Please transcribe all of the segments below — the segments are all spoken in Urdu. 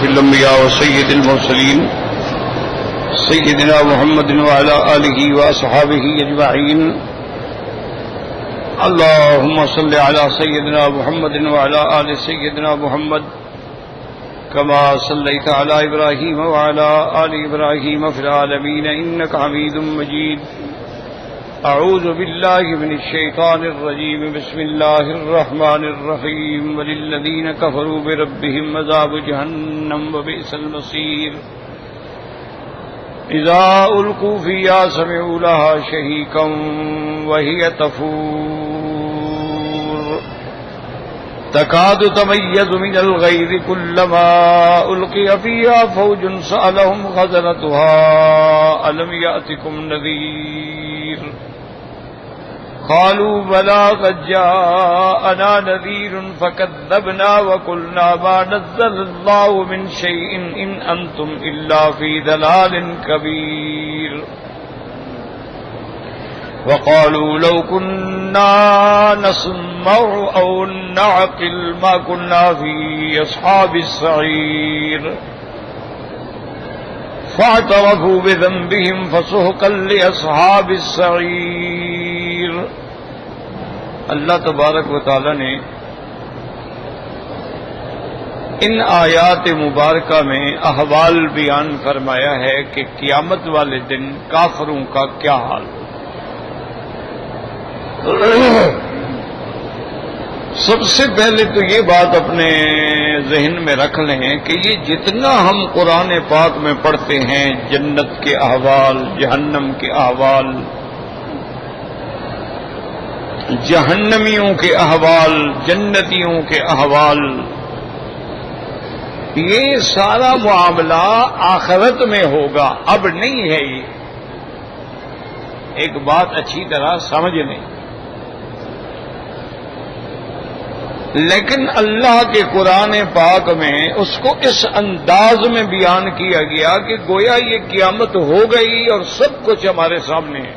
الأنبياء وسيد المرسلين سيدنا محمد وعلى آله وأصحابه أجمعين اللهم صل على سيدنا محمد وعلى آل سيدنا محمد كما صليت على إبراهيم وعلى آل إبراهيم في العالمين إنك حميد مجيد أعوذ بالله من الشيطان الرجيم بسم الله الرحمن الرحيم وللذين كفروا بربهم عذاب جهنم وبئس المصير إذا ألقوا فيها سمعوا لها شهيقا وهي تفور تكاد تميز من الغيظ كلما ألقي فيها فوج سألهم خزنتها ألم يأتكم نذير قالوا بلى قد جاءنا نذير فكذبنا وقلنا ما نزل الله من شيء إن أنتم إلا في ضلال كبير وقالوا لو كنا نسمع أو نعقل ما كنا في أصحاب السعير فاعترفوا بذنبهم فسحقا لأصحاب السعير. اللہ تبارک و تعالی نے ان آیات مبارکہ میں احوال بیان فرمایا ہے کہ قیامت والے دن کافروں کا کیا حال ہو. سب سے پہلے تو یہ بات اپنے ذہن میں رکھ لیں کہ یہ جتنا ہم قرآن پاک میں پڑھتے ہیں جنت کے احوال، جہنم کے احوال، جہنمیوں کے احوال، جنتیوں کے احوال، یہ سارا معاملہ آخرت میں ہوگا، اب نہیں ہے. یہ ایک بات اچھی طرح سمجھ لیں. لیکن اللہ کے قرآن پاک میں اس کو اس انداز میں بیان کیا گیا کہ گویا یہ قیامت ہو گئی اور سب کچھ ہمارے سامنے ہے،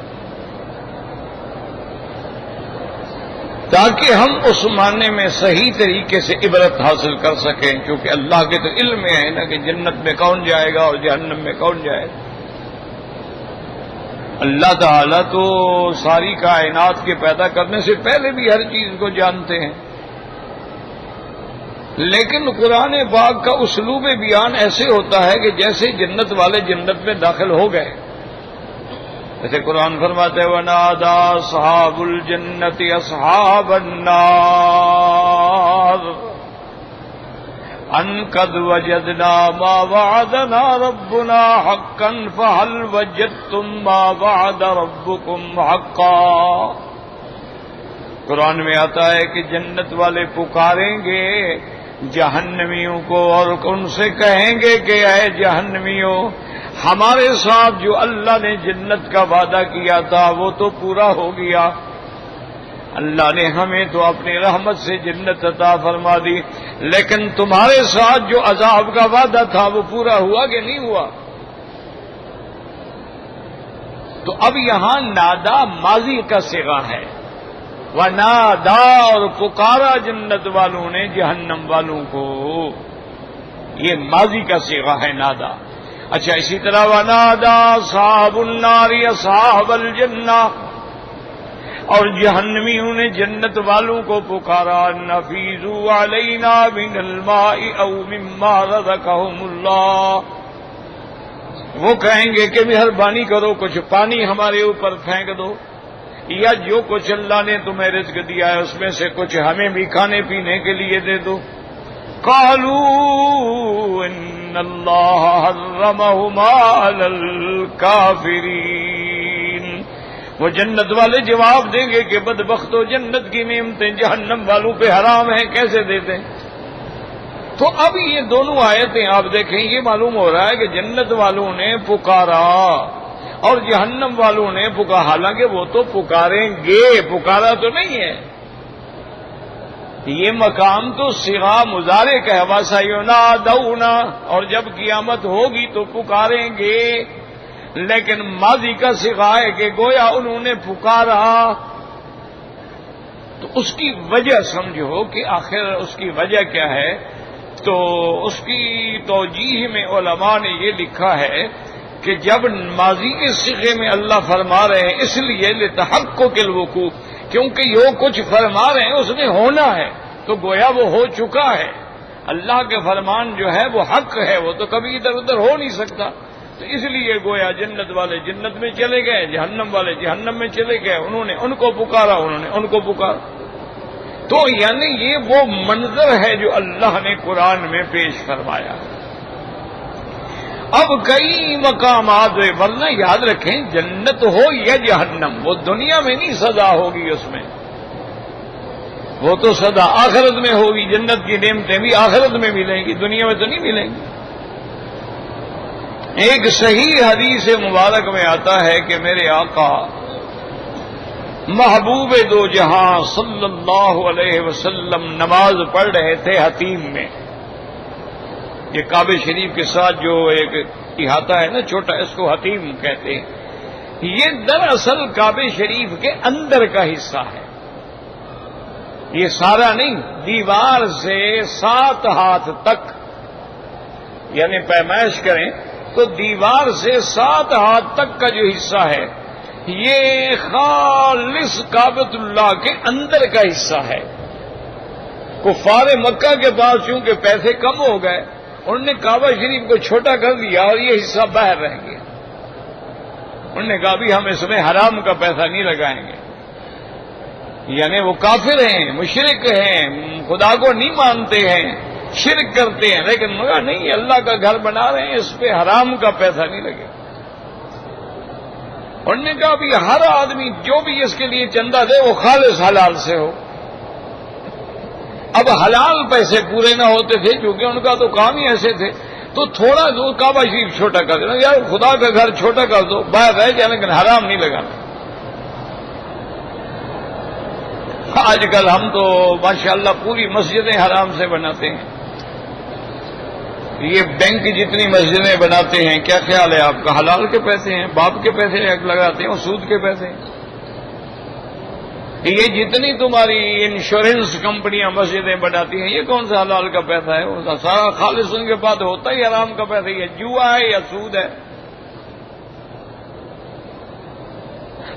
تاکہ ہم اس معنی میں صحیح طریقے سے عبرت حاصل کر سکیں. کیونکہ اللہ کے تو علم میں ہے نا کہ جنت میں کون جائے گا اور جہنم میں کون جائے گا. اللہ تعالیٰ تو ساری کائنات کے پیدا کرنے سے پہلے بھی ہر چیز کو جانتے ہیں. لیکن قرآن پاک کا اسلوب بیان ایسے ہوتا ہے کہ جیسے جنت والے جنت میں داخل ہو گئے. جیسے قرآن فرماتے ہیں وَنَادَى أَصْحَابُ الْجَنَّةِ أَصْحَابَ النَّارِ أَنْ قَدْ وَجَدْنَا مَا وَعَدَنَا رَبُّنَا حَقًّا فَهَلْ وَجَدتُّم مَّا وَعَدَ رَبُّكُمْ حَقًّا. قرآن میں آتا ہے کہ جنت والے پکاریں گے جہنمیوں کو اور ان سے کہیں گے کہ اے جہنمیوں، ہمارے ساتھ جو اللہ نے جنت کا وعدہ کیا تھا وہ تو پورا ہو گیا. اللہ نے ہمیں تو اپنی رحمت سے جنت عطا فرما دی، لیکن تمہارے ساتھ جو عذاب کا وعدہ تھا وہ پورا ہوا کہ نہیں ہوا؟ تو اب یہاں نادا ماضی کا صیغہ ہے. وَنَادَا اور پکارا جنت والوں نے جہنم والوں کو، یہ ماضی کا صیغہ ہے نادا. اچھا اسی طرح وَنَادَا أَصْحَابُ النَّارِ أَصْحَابَ الْجَنَّةِ اور جہنمیوں نے جنت والوں کو پکارا نَفِیضُوا عَلَيْنَا مِنَ الْمَاءِ أَوْ مِمَّا رَزَقَهُمُ اللَّهُ. وہ کہیں گے کہ مہربانی کرو کچھ پانی ہمارے اوپر پھینک دو، یا جو کچھ اللہ نے تمہیں رزق دیا ہے اس میں سے کچھ ہمیں بھی کھانے پینے کے لیے دے دو. قالوا ان اللہ حرمہما علی الکافرین. وہ جنت والے جواب دیں گے کہ بدبختو، جنت کی نعمتیں جہنم والوں پہ حرام ہیں، کیسے دے دیں؟ تو اب یہ دونوں آیتیں آپ دیکھیں، یہ معلوم ہو رہا ہے کہ جنت والوں نے پکارا اور جہنم والوں نے پکارا. حالانکہ وہ تو پکاریں گے، پکارا تو نہیں ہے. یہ مقام تو صیغہ مضارع کا ہے، وَسَيُنَادَوْنَ اور جب قیامت ہوگی تو پکاریں گے. لیکن ماضی کا صیغہ ہے کہ گویا انہوں نے پکارا. تو اس کی وجہ سمجھو کہ آخر اس کی وجہ کیا ہے. تو اس کی توجیہ میں علماء نے یہ لکھا ہے کہ جب ماضی کے صیغے میں اللہ فرما رہے ہیں اس لیے لتحقق الوقوع، کیونکہ جو کچھ فرما رہے ہیں اس نے ہونا ہے، تو گویا وہ ہو چکا ہے۔ اللہ کے فرمان جو ہے وہ حق ہے، وہ تو کبھی ادھر ادھر ہو نہیں سکتا، تو اس لیے گویا جنت والے جنت میں چلے گئے، جہنم والے جہنم میں چلے گئے، انہوں نے ان کو پکارا، انہوں نے ان کو پکارا۔ تو یعنی یہ وہ منظر ہے جو اللہ نے قرآن میں پیش فرمایا۔ اب کئی مقامات، ورنہ یاد رکھیں جنت ہو یا جہنم، وہ دنیا میں نہیں سزا ہوگی، اس میں وہ تو سزا آخرت میں ہوگی۔ جنت کی نعمتیں بھی آخرت میں ملیں گی، دنیا میں تو نہیں ملیں گی۔ ایک صحیح حدیث مبارک میں آتا ہے کہ میرے آقا محبوب دو جہاں صلی اللہ علیہ وسلم نماز پڑھ رہے تھے حتیم میں، یہ کعبہ شریف کے ساتھ جو ایک احاطہ ہے نا چھوٹا، اس کو حتیم کہتے ہیں۔ یہ دراصل کعبہ شریف کے اندر کا حصہ ہے، یہ سارا نہیں، دیوار سے 7 ہاتھ تک، یعنی پیمائش کریں تو دیوار سے 7 ہاتھ تک کا جو حصہ ہے یہ خالص کعبۃ اللہ کے اندر کا حصہ ہے۔ کفار مکہ کے پاس چونکہ پیسے کم ہو گئے، انہوں نے کعبہ شریف کو چھوٹا کر دیا اور یہ حصہ باہر رہ گیا۔ انہوں نے کہا بھی ہم اس میں حرام کا پیسہ نہیں لگائیں گے، یعنی وہ کافر ہیں، مشرک ہیں، خدا کو نہیں مانتے ہیں، شرک کرتے ہیں، لیکن مگر نہیں، اللہ کا گھر بنا رہے ہیں، اس پہ حرام کا پیسہ نہیں لگے۔ انہوں نے کہا بھی ہر آدمی جو بھی اس کے لیے چندہ دے وہ خالص حلال سے ہو۔ اب حلال پیسے پورے نہ ہوتے تھے کیونکہ ان کا تو کام ہی ایسے تھے، تو تھوڑا دو کعبہ شریف چھوٹا کر دینا، یار خدا کا گھر چھوٹا کر دو، باہر رہ جائے لیکن حرام نہیں لگانا۔ آج کل ہم تو ماشاءاللہ پوری مسجدیں حرام سے بناتے ہیں، یہ بینک جتنی مسجدیں بناتے ہیں، کیا خیال ہے آپ کا؟ حلال کے پیسے ہیں، باپ کے پیسے لگاتے ہیں، اور سود کے پیسے ہیں۔ یہ جتنی تمہاری انشورنس کمپنیاں مسجدیں بناتی ہیں، یہ کون سا حلال کا پیسہ ہے؟ وہ سارا خالص ان کے پاس ہوتا ہی حرام کا پیسہ، یہ جوا ہے یا سود ہے۔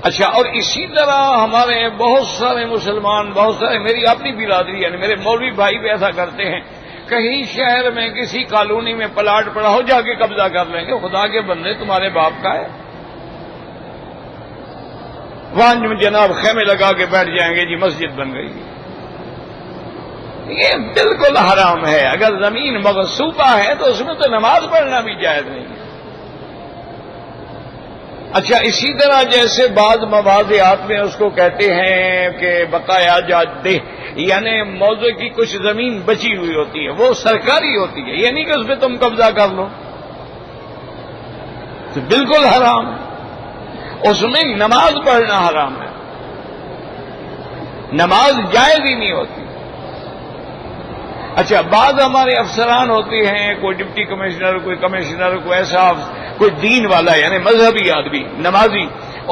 اچھا، اور اسی طرح ہمارے بہت سارے مسلمان، بہت سارے، میری اپنی برادری یعنی میرے مولوی بھائی بھی ایسا کرتے ہیں، کہیں شہر میں کسی کالونی میں پلاٹ پڑا ہو، جا کے قبضہ کر لیں گے۔ خدا کے بندے تمہارے باپ کا ہے، وہاں جناب خیمے لگا کے بیٹھ جائیں گے، جی مسجد بن گئی۔ یہ بالکل حرام ہے۔ اگر زمین مغصوبہ ہے تو اس میں تو نماز پڑھنا بھی جائز نہیں ہے۔ اچھا، اسی طرح جیسے بعض مواضعات میں اس کو کہتے ہیں کہ بقایا جادہ، یعنی موضوع کی کچھ زمین بچی ہوئی ہوتی ہے، وہ سرکاری ہوتی ہے، یہ نہیں کہ اس پہ تم قبضہ کر لو، تو بالکل حرام ہے۔ اس میں نماز پڑھنا حرام ہے، نماز جائز ہی نہیں ہوتی۔ اچھا، بعض ہمارے افسران ہوتے ہیں، کوئی ڈپٹی کمشنر، کوئی کمشنر، کوئی ایسا کوئی دین والا یعنی مذہبی آدمی، نمازی،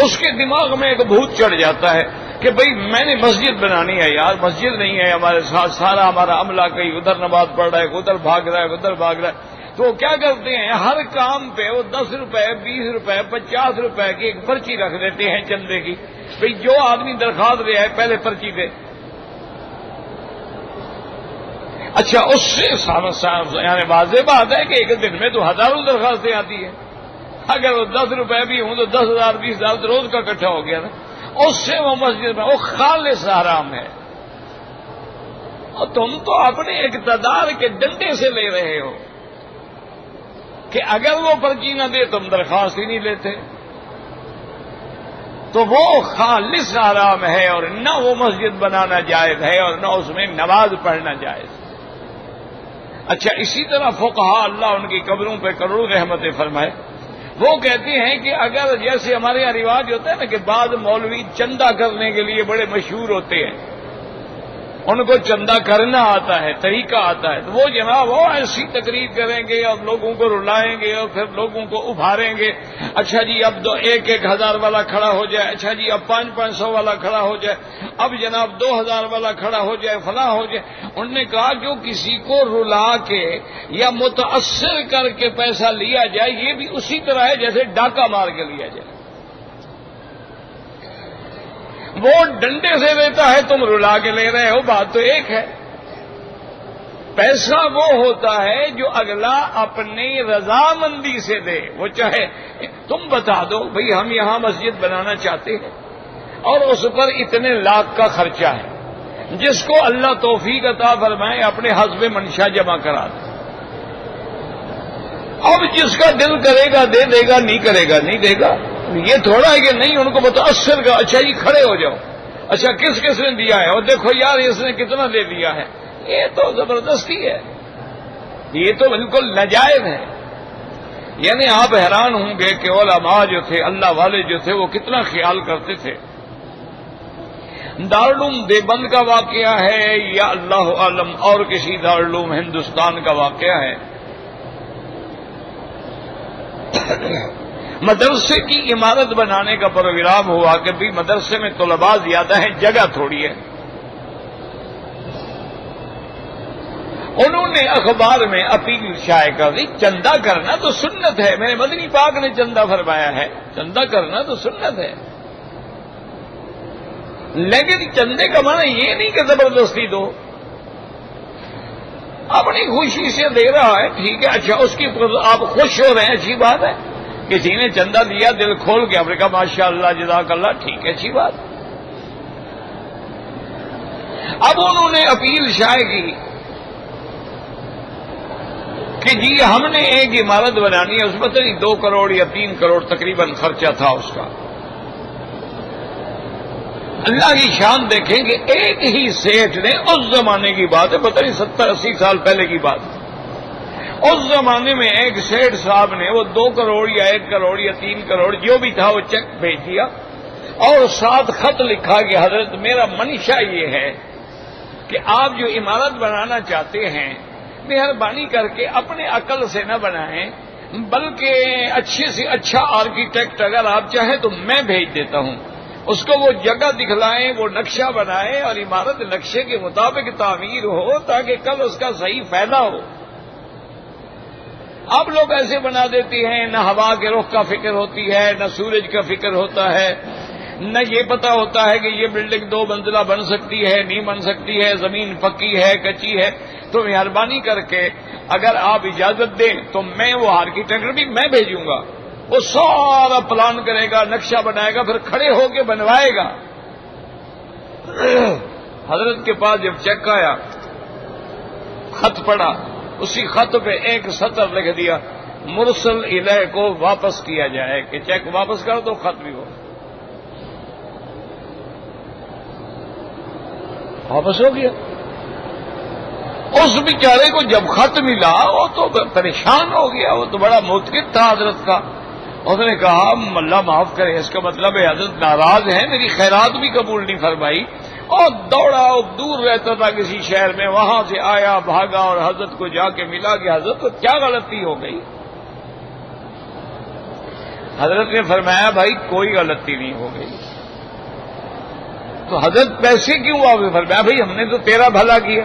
اس کے دماغ میں ایک بھوت چڑھ جاتا ہے کہ بھئی میں نے مسجد بنانی ہے، یار مسجد نہیں ہے ہمارے ساتھ، سارا ہمارا عملہ کہیں ادھر نماز پڑھ رہا ہے، ادھر بھاگ رہا ہے، ادھر بھاگ رہا ہے، تو وہ کیا کرتے ہیں ہر کام پہ وہ 10 روپے 20 روپے 50 روپے کی ایک پرچی رکھ دیتے ہیں چندے کی، بھئی جو آدمی درخواست دے ہے پہلے پرچی دے۔ اچھا، اس سے یعنی واضح بات ہے کہ ایک دن میں تو ہزاروں درخواستیں آتی ہیں، اگر وہ 10 روپے بھی ہوں تو 10,000 20,000 روز کا اکٹھا ہو گیا نا، اس سے وہ مسجد میں وہ خالص حرام ہے۔ اور تم تو اپنے اقتدار کے ڈنڈے سے لے رہے ہو کہ اگر وہ پرچی نہ دے تم درخواست ہی نہیں لیتے، تو وہ خالص حرام ہے، اور نہ وہ مسجد بنانا جائز ہے اور نہ اس میں نماز پڑھنا جائز۔ اچھا، اسی طرح فقہاء اللہ ان کی قبروں پہ کروڑوں رحمتیں فرمائے، وہ کہتے ہیں کہ اگر جیسے ہمارے یہاں رواج ہوتا ہے نا کہ بعض مولوی چندہ کرنے کے لیے بڑے مشہور ہوتے ہیں، ان کو چندہ کرنا آتا ہے، طریقہ آتا ہے، تو وہ جناب وہ ایسی تقریر کریں گے اور لوگوں کو رلائیں گے اور پھر لوگوں کو ابھاریں گے. اچھا جی اب 1,000 والا کھڑا ہو جائے، اچھا جی اب 500 والا کھڑا ہو جائے، اب جناب 2,000 والا کھڑا ہو جائے، فلاں ہو جائے. انہوں نے کہا جو کسی کو رلا کے یا متاثر کر کے پیسہ لیا جائے یہ بھی اسی طرح ہے جیسے ڈاکہ مار کے لیا جائے. وہ ڈنڈے سے دیتا ہے، تم رلا کے لے رہے ہو، بات تو ایک ہے. پیسہ وہ ہوتا ہے جو اگلا اپنی رضامندی سے دے. وہ چاہے تم بتا دو بھئی ہم یہاں مسجد بنانا چاہتے ہیں اور اس پر اتنے لاکھ کا خرچہ ہے، جس کو اللہ توفیق عطا فرمائے اپنے حسب منشا جمع کرا دے. اب جس کا دل کرے گا دے دے گا، نہیں کرے گا نہیں دے گا. یہ تھوڑا ہے کہ نہیں ان کو متاثر کا اچھا جی کھڑے ہو جاؤ، اچھا کس کس نے دیا ہے اور دیکھو یار اس نے کتنا دے دیا ہے. یہ تو زبردستی ہے، یہ تو بالکل ناجائز ہے. یعنی آپ حیران ہوں گے کہ علماء جو تھے، اللہ والے جو تھے، وہ کتنا خیال کرتے تھے. دارالعلوم دیوبند کا واقعہ ہے یا اللہ عالم اور کسی دارالعلوم ہندوستان کا واقعہ ہے. مدرسے کی عمارت بنانے کا پروگرام ہوا کہ بھی مدرسے میں طلباء زیادہ ہیں، جگہ تھوڑی ہے. انہوں نے اخبار میں اپیل شائع کر دی چندہ کرنا تو سنت ہے، میرے مدنی پاک نے چندہ فرمایا ہے، چندہ کرنا تو سنت ہے. لیکن چندے کا معنی یہ نہیں کہ زبردستی دو، اپنی خوشی سے دے رہا ہے ٹھیک ہے. اچھا اس کی آپ خوش ہو رہے ہیں، اچھی بات ہے. کسی نے چندہ دیا دل کھول کے، آپ نے کہا ماشاء اللہ جزاک اللہ، ٹھیک ہے اچھی بات. اب انہوں نے اپیل شائع کی کہ جی ہم نے ایک عمارت بنانی ہے، اس میں تو 2 کروڑ یا 3 کروڑ تقریباً خرچہ تھا اس کا. اللہ کی شان دیکھیں کہ ایک ہی سیٹھ نے، اس زمانے کی بات ہے، پتہ نہیں 70-80 سال پہلے کی بات ہے، اس زمانے میں ایک سیٹھ صاحب نے وہ 2 کروڑ یا 1 کروڑ یا 3 کروڑ جو بھی تھا وہ چیک بھیج دیا اور ساتھ خط لکھا کہ حضرت میرا منشا یہ ہے کہ آپ جو عمارت بنانا چاہتے ہیں مہربانی کر کے اپنے عقل سے نہ بنائیں، بلکہ اچھے سے اچھا آرکیٹیکٹ اگر آپ چاہیں تو میں بھیج دیتا ہوں. اس کو وہ جگہ دکھلائیں، وہ نقشہ بنائیں اور عمارت نقشے کے مطابق تعمیر ہو تاکہ کل اس کا صحیح فائدہ ہو. اب لوگ ایسے بنا دیتے ہیں، نہ ہوا کے رخ کا فکر ہوتی ہے، نہ سورج کا فکر ہوتا ہے، نہ یہ پتا ہوتا ہے کہ یہ بلڈنگ 2 منزلہ بن سکتی ہے نہیں بن سکتی ہے، زمین پکی ہے کچی ہے. تو مہربانی کر کے اگر آپ اجازت دیں تو میں وہ آرکیٹیکٹ بھی میں بھیجوں گا، وہ سارا پلان کرے گا، نقشہ بنائے گا، پھر کھڑے ہو کے بنوائے گا. حضرت کے پاس جب چیک آیا، خط پڑا، اسی خط پہ ایک سطر لکھ دیا مرسل الیہ کو واپس کیا جائے، کہ چیک واپس کر دو خط بھی ہو. واپس ہو گیا. اس بیچارے کو جب خط ملا وہ تو پریشان ہو گیا، وہ تو بڑا متقد تھا حضرت کا. اس نے کہا اللہ معاف کرے، اس کا مطلب ہے حضرت ناراض ہیں، میری خیرات بھی قبول نہیں فرمائی. اور دوڑا، دور رہتا تھا کسی شہر میں، وہاں سے آیا بھاگا اور حضرت کو جا کے ملا کہ حضرت کو کیا غلطی ہو گئی. حضرت نے فرمایا بھائی کوئی غلطی نہیں ہو گئی. تو حضرت پیسے کیوں آپ؟ فرمایا بھائی ہم نے تو تیرا بھلا کیا.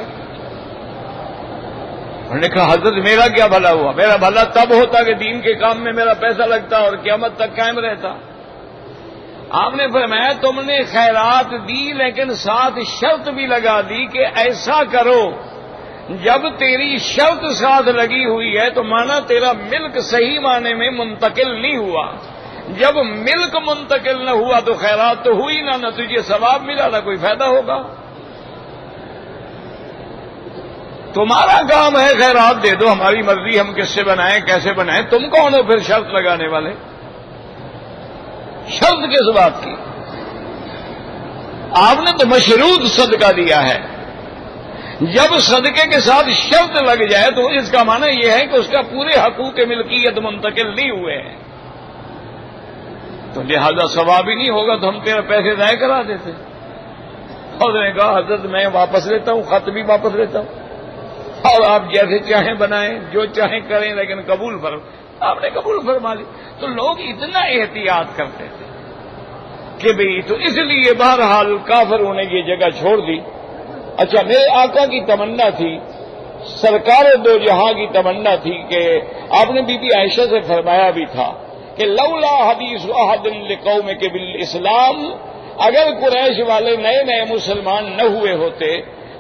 انہوں نے کہا حضرت میرا کیا بھلا ہوا؟ میرا بھلا تب ہوتا کہ دین کے کام میں میرا پیسہ لگتا اور قیامت تک قائم رہتا. آپ نے فرمایا تم نے خیرات دی لیکن ساتھ شرط بھی لگا دی کہ ایسا کرو. جب تیری شرط ساتھ لگی ہوئی ہے تو مانا تیرا ملک صحیح معنی میں منتقل نہیں ہوا. جب ملک منتقل نہ ہوا تو خیرات تو ہوئی نہ تجھے ثواب ملا نہ کوئی فائدہ ہوگا. تمہارا کام ہے خیرات دے دو، ہماری مرضی ہم کس سے بنائیں کیسے بنائیں. تم کون ہو پھر شرط لگانے والے؟ شرط کس بات کی؟ آپ نے تو مشروط صدقہ دیا ہے. جب صدقے کے ساتھ شرط لگ جائے تو اس کا معنی یہ ہے کہ اس کا پورے حقوق ملکیت منتقل نہیں ہوئے ہیں، تو لہذا ثواب ہی نہیں ہوگا تو ہم تیرے پیسے ضائع کرا دیتے. اور اس نے کہا حضرت میں واپس لیتا ہوں، خط بھی واپس لیتا ہوں، اور آپ جیسے چاہیں بنائیں، جو چاہیں کریں، لیکن قبول فرما۔ آپ نے قبول فرما لی۔ تو لوگ اتنا احتیاط کرتے تھے کہ بھئی، تو اس لیے بہرحال کافروں نے یہ جگہ چھوڑ دی۔ اچھا، میرے آقا کی تمنا تھی، سرکار دو جہاں کی تمنا تھی کہ آپ نے بی بی عائشہ سے فرمایا بھی تھا کہ لولا حدیث احد لقومک بالاسلام، اگر قریش والے نئے نئے مسلمان نہ ہوئے ہوتے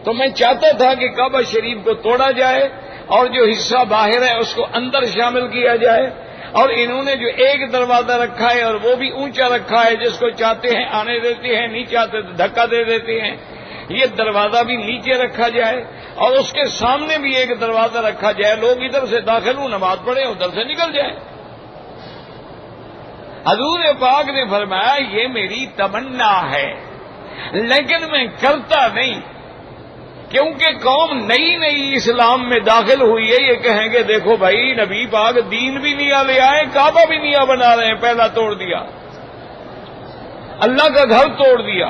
تو میں چاہتا تھا کہ کعبہ شریف کو توڑا جائے اور جو حصہ باہر ہے اس کو اندر شامل کیا جائے، اور انہوں نے جو ایک دروازہ رکھا ہے اور وہ بھی اونچا رکھا ہے، جس کو چاہتے ہیں آنے دیتے ہیں، نہیں چاہتے تو دھکا دے دیتے ہیں، یہ دروازہ بھی نیچے رکھا جائے اور اس کے سامنے بھی ایک دروازہ رکھا جائے، لوگ ادھر سے داخل ہوں، نماز پڑھیں، ادھر سے نکل جائیں۔ حضور پاک نے فرمایا یہ میری تمنا ہے لیکن میں کرتا نہیں، کیونکہ قوم نئی نئی اسلام میں داخل ہوئی ہے، یہ کہیں گے دیکھو بھائی نبی پاک دین بھی نیا لے آئے، کعبہ بھی نیا بنا رہے ہیں، پہلا توڑ دیا، اللہ کا گھر توڑ دیا۔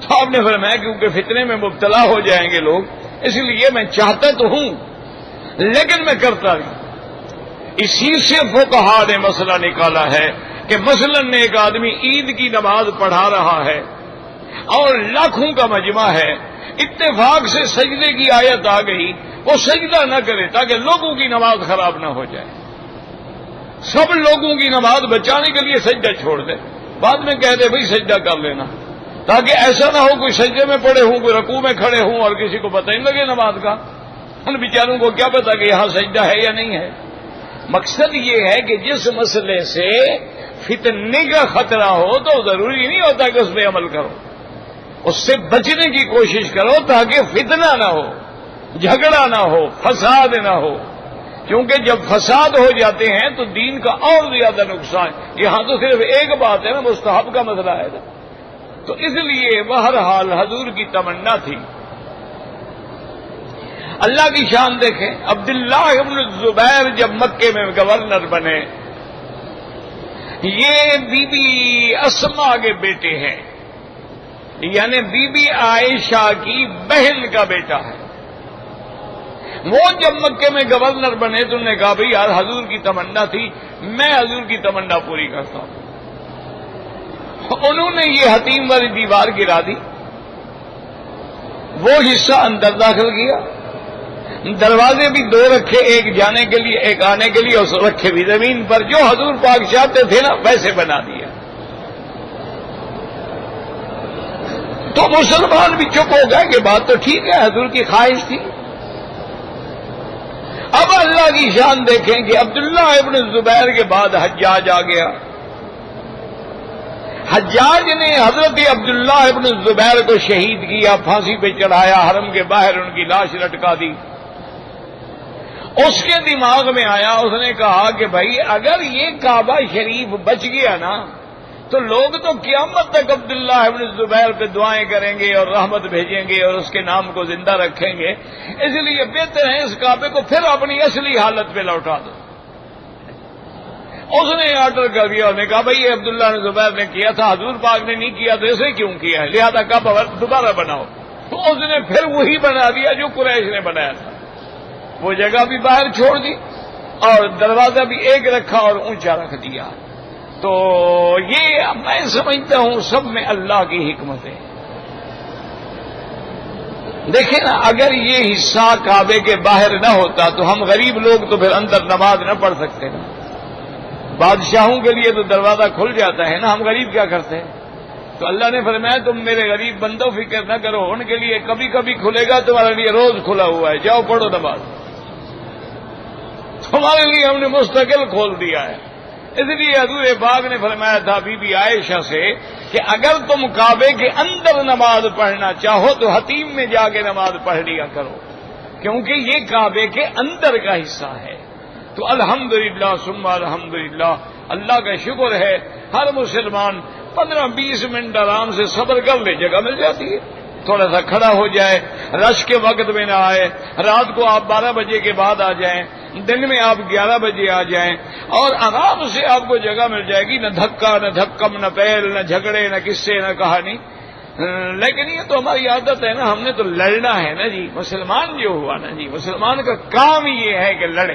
تو آپ نے فرمایا کیونکہ فتنے میں مبتلا ہو جائیں گے لوگ، اس لیے میں چاہتا تو ہوں لیکن میں کرتا نہیں۔ اسی سے فقہا نے مسئلہ نکالا ہے کہ مثلاً ایک آدمی عید کی نماز پڑھا رہا ہے اور لاکھوں کا مجمع ہے، اتفاق سے سجدے کی آیت آ گئی، وہ سجدہ نہ کرے تاکہ لوگوں کی نماز خراب نہ ہو جائے، سب لوگوں کی نماز بچانے کے لیے سجدہ چھوڑ دے، بعد میں کہہ دے بھائی سجدہ کر لینا، تاکہ ایسا نہ ہو کوئی سجدے میں پڑے ہوں، کوئی رکوع میں کھڑے ہوں اور کسی کو پتہ نہیں لگے نماز کا، ان بیچاروں کو کیا پتا کہ یہاں سجدہ ہے یا نہیں ہے۔ مقصد یہ ہے کہ جس مسئلے سے فتنے کا خطرہ ہو تو ضروری نہیں ہوتا کہ اس پہ عمل کرو، اس سے بچنے کی کوشش کرو تاکہ فتنہ نہ ہو، جھگڑا نہ ہو، فساد نہ ہو، کیونکہ جب فساد ہو جاتے ہیں تو دین کا اور زیادہ نقصان۔ یہاں تو صرف ایک بات ہے نا، مستحب کا مسئلہ ہے نا، تو اس لیے بہرحال حضور کی تمنا تھی۔ اللہ کی شان دیکھیں، عبداللہ ابن الزبیر جب مکے میں گورنر بنے، یہ بی بی اسما کے بیٹے ہیں، یعنی بی بی عائشہ کی بہن کا بیٹا ہے۔ وہ جب مکے میں گورنر بنے تو انہوں نے کہا بھئی یار حضور کی تمنا تھی، میں حضور کی تمنا پوری کرتا ہوں۔ انہوں نے یہ حتیم والی دیوار گرا دی، وہ حصہ اندر داخل کیا، دروازے بھی دو رکھے، ایک جانے کے لیے ایک آنے کے لیے، اور رکھے بھی زمین پر، جو حضور پاک چاہتے تھے نا ویسے بنا دیا۔ تو مسلمان بھی چپ ہو گئے کہ بات تو ٹھیک ہے، حضور کی خواہش تھی۔ اب اللہ کی شان دیکھیں کہ عبداللہ ابن الزبیر کے بعد حجاج آ گیا۔ حجاج نے حضرت عبداللہ ابن الزبیر کو شہید کیا، پھانسی پہ چڑھایا، حرم کے باہر ان کی لاش لٹکا دی۔ اس کے دماغ میں آیا، اس نے کہا کہ بھائی اگر یہ کعبہ شریف بچ گیا نا تو لوگ تو قیامت تک عبداللہ ابن الزبیر پہ دعائیں کریں گے اور رحمت بھیجیں گے اور اس کے نام کو زندہ رکھیں گے، اس لیے بہتر ہے اس کعبے کو پھر اپنی اصلی حالت پہ لوٹا دو۔ اس نے آرڈر کر دیا، انہوں نے کہا بھائی یہ عبداللہ ابن زبیر نے کیا تھا، حضور پاک نے نہیں کیا تو اسے کیوں کیا ہے، لہذا کعبہ دوبارہ بناؤ۔ تو اس نے پھر وہی بنا دیا جو قریش نے بنایا تھا، وہ جگہ بھی باہر چھوڑ دی اور دروازہ بھی ایک رکھا اور اونچا رکھ دیا۔ تو یہ میں سمجھتا ہوں سب میں اللہ کی حکمت ہے۔ دیکھیں نا، اگر یہ حصہ کعبے کے باہر نہ ہوتا تو ہم غریب لوگ تو پھر اندر نماز نہ پڑھ سکتے نا، بادشاہوں کے لیے تو دروازہ کھل جاتا ہے نا، ہم غریب کیا کرتے ہیں؟ تو اللہ نے فرمایا تم میرے غریب بندوں فکر نہ کرو، ان کے لیے کبھی کبھی کھلے گا، تمہارے لیے روز کھلا ہوا ہے، جاؤ پڑھو نماز، تمہارے لیے ہم نے مستقل کھول دیا ہے۔ اس لیے حضور پاک نے فرمایا تھا بی بی عائشہ سے کہ اگر تم کعبے کے اندر نماز پڑھنا چاہو تو حتیم میں جا کے نماز پڑھ لیا کرو، کیونکہ یہ کعبے کے اندر کا حصہ ہے۔ تو الحمدللہ ثم الحمدللہ، اللہ کا شکر ہے ہر مسلمان 15-20 منٹ آرام سے صبر کر لے، جگہ مل جاتی ہے، تھوڑا سا کھڑا ہو جائے، رش کے وقت میں نہ آئے، رات کو آپ 12 بجے کے بعد آ جائیں، دن میں آپ 11 بجے آ جائیں، اور آرام سے آپ کو جگہ مل جائے گی، نہ دھکا نہ دھکم نہ پیل نہ جھگڑے نہ قصے نہ کہانی، لیکن یہ تو ہماری عادت ہے نا، ہم نے تو لڑنا ہے نا جی، مسلمان جو ہوا نا جی، مسلمان کا کام یہ ہے کہ لڑے.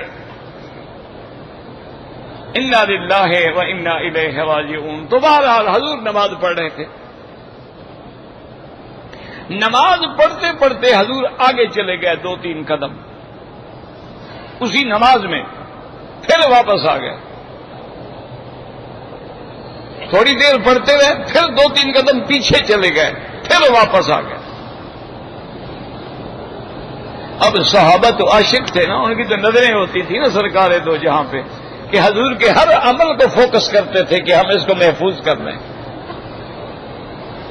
انا للہ و انا الیہ راجعون. تو بہرحال حضور نماز پڑھ رہے تھے. نماز پڑھتے پڑھتے حضور آگے چلے گئے 2-3 قدم، اسی نماز میں پھر واپس آ گئے. تھوڑی دیر پڑھتے رہے، پھر 2-3 قدم پیچھے چلے گئے، پھر واپس آ گئے. اب صحابہ تو عاشق تھے نا، ان کی تو نظریں ہوتی تھی نا سرکار دو جہاں پہ، کہ حضور کے ہر عمل کو فوکس کرتے تھے کہ ہم اس کو محفوظ کر لیں.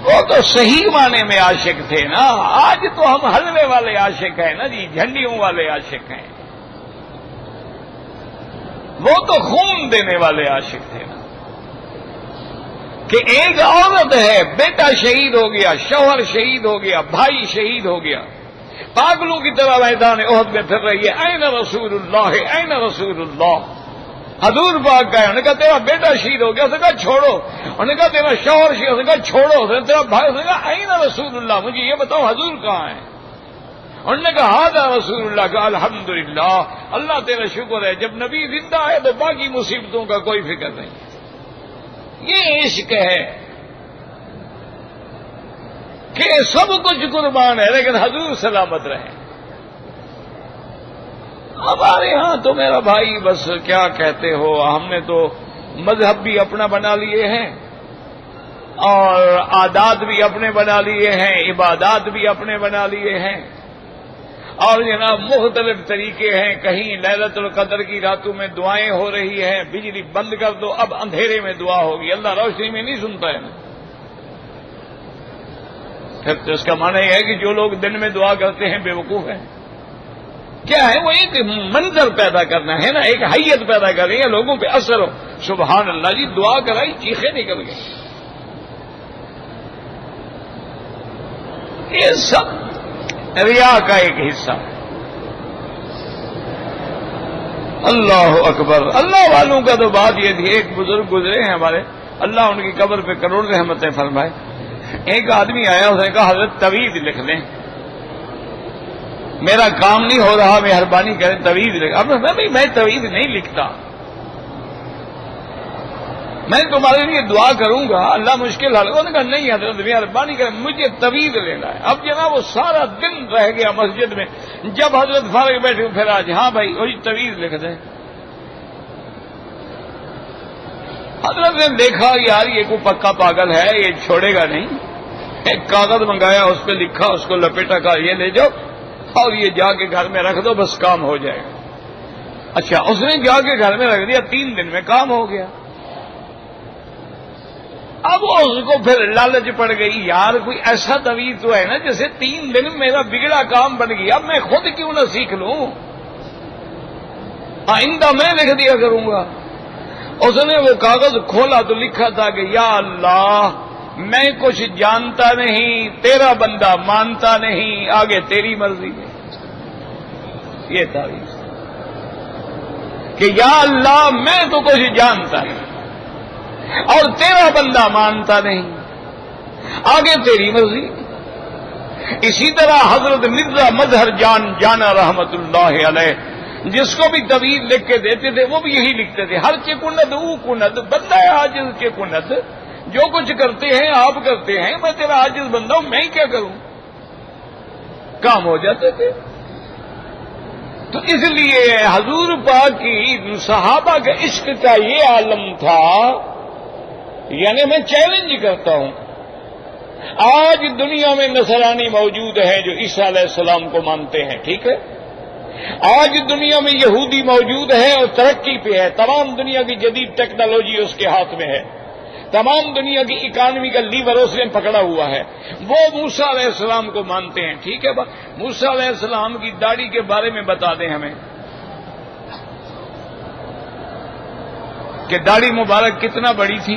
وہ تو صحیح معنی میں عاشق تھے نا. آج تو ہم حلوے والے عاشق ہیں نا جی، جھنڈیوں والے عاشق ہیں. وہ تو خون دینے والے عاشق تھے نا، کہ ایک عورت ہے، بیٹا شہید ہو گیا، شوہر شہید ہو گیا، بھائی شہید ہو گیا، پاگلوں کی طرح میدان احد میں پھر رہی ہے، این رسول اللہ این رسول اللہ. حضور پاک گئے، انہوں نے کہا تیرا بیٹا شہید ہو گیا، اس نے کہا چھوڑو. انہوں نے کہا تیرا شوہر شہید، اس نے کہا چھوڑو. تیرا بھائی، اس نے کہا این رسول اللہ، مجھے یہ بتاؤ حضور کہاں ہیں؟ انہوں نے کہا ہذا رسول اللہ. کہا الحمدللہ، اللہ تیرا شکر ہے، جب نبی زندہ ہے تو باقی مصیبتوں کا کوئی فکر نہیں. یہ عشق ہے کہ سب کچھ قربان ہے لیکن حضور سلامت رہے. ہمارے ہاں تو میرا بھائی بس کیا کہتے ہو، ہم نے تو مذہب بھی اپنا بنا لیے ہیں اور عادات بھی اپنے بنا لیے ہیں، عبادات بھی اپنے بنا لیے ہیں، اور جناب مختلف طریقے ہیں. کہیں لیلۃ القدر کی راتوں میں دعائیں ہو رہی ہیں، بجلی بند کر دو، اب اندھیرے میں دعا ہوگی، اللہ روشنی میں نہیں سنتا ہے نا. پھر تو اس کا معنی یہ ہے کہ جو لوگ دن میں دعا کرتے ہیں بے وقوف ہیں. کیا ہے وہ؟ ایک منظر پیدا کرنا ہے نا، ایک حیت پیدا کر رہی ہے، لوگوں پہ اثر ہو. سبحان اللہ جی، دعا کرائی چیخیں نکل گئی. یہ سب ریا کا ایک حصہ. اللہ اکبر. اللہ والوں کا تو بات یہ تھی، ایک بزرگ گزرے ہیں ہمارے، اللہ ان کی قبر پہ کروڑ رحمتیں فرمائے. ایک آدمی آیا، اس نے کہا حضرت تویز لکھ لیں، میرا کام نہیں ہو رہا، مہربانی کریں تویز لکھ. اب میں تویز نہیں لکھتا، میں تمہارے لیے دعا کروں گا، اللہ مشکل حل. انہوں نے کہا نہیں حضرت مہربانی کریں، مجھے تویز لینا ہے. اب جناب وہ سارا دن رہ گیا مسجد میں، جب حضرت فارغ بیٹھے پھر آج ہاں بھائی وہی تویز لکھ دیں. حضرت نے دیکھا یار یہ کوئی پکا پاگل ہے، یہ چھوڑے گا نہیں. ایک کاغذ منگایا، اس پہ لکھا، اس کو لپیٹا، کہا یہ لے جاؤ اور یہ جا کے گھر میں رکھ دو، بس کام ہو جائے گا. اچھا، اس نے جا کے گھر میں رکھ دیا، 3 دن میں کام ہو گیا. اب اس کو پھر لالچ پڑ گئی، یار کوئی ایسا تویز تو ہے نا جیسے 3 دن میرا بگڑا کام بن گیا، اب میں خود کیوں نہ سیکھ لوں، آئندہ میں لکھ دیا کروں گا. اس نے وہ کاغذ کھولا تو لکھا تھا کہ یا اللہ میں کچھ جانتا نہیں، تیرا بندہ مانتا نہیں، آگے تیری مرضی ہے. یہ تعریف کہ یا اللہ میں تو کچھ جانتا نہیں اور تیرا بندہ مانتا نہیں، آگے تیری مرضی. اسی طرح حضرت مرزا مظہر جان جانا رحمت اللہ علیہ، جس کو بھی تویز لکھ کے دیتے تھے وہ بھی یہی لکھتے تھے، ہر چکند او کند، بندہ عاجز چکند، جو کچھ کرتے ہیں آپ کرتے ہیں، میں تیرا عاجز بندہ ہوں، میں کیا کروں. کام ہو جاتے تھے. تو اس لیے حضور پاک کی صحابہ کے عشق کا یہ عالم تھا. یعنی میں چیلنج کرتا ہوں، آج دنیا میں نصرانی موجود ہیں جو عیسیٰ علیہ السلام کو مانتے ہیں، ٹھیک ہے، آج دنیا میں یہودی موجود ہے اور ترقی پہ ہے، تمام دنیا کی جدید ٹیکنالوجی اس کے ہاتھ میں ہے، تمام دنیا کی اکانومی کا لیور اس نے پکڑا ہوا ہے. وہ موسیٰ علیہ السلام کو مانتے ہیں، ٹھیک ہے. موسیٰ علیہ السلام کی داڑھی کے بارے میں بتا دیں ہمیں کہ داڑھی مبارک کتنا بڑی تھی،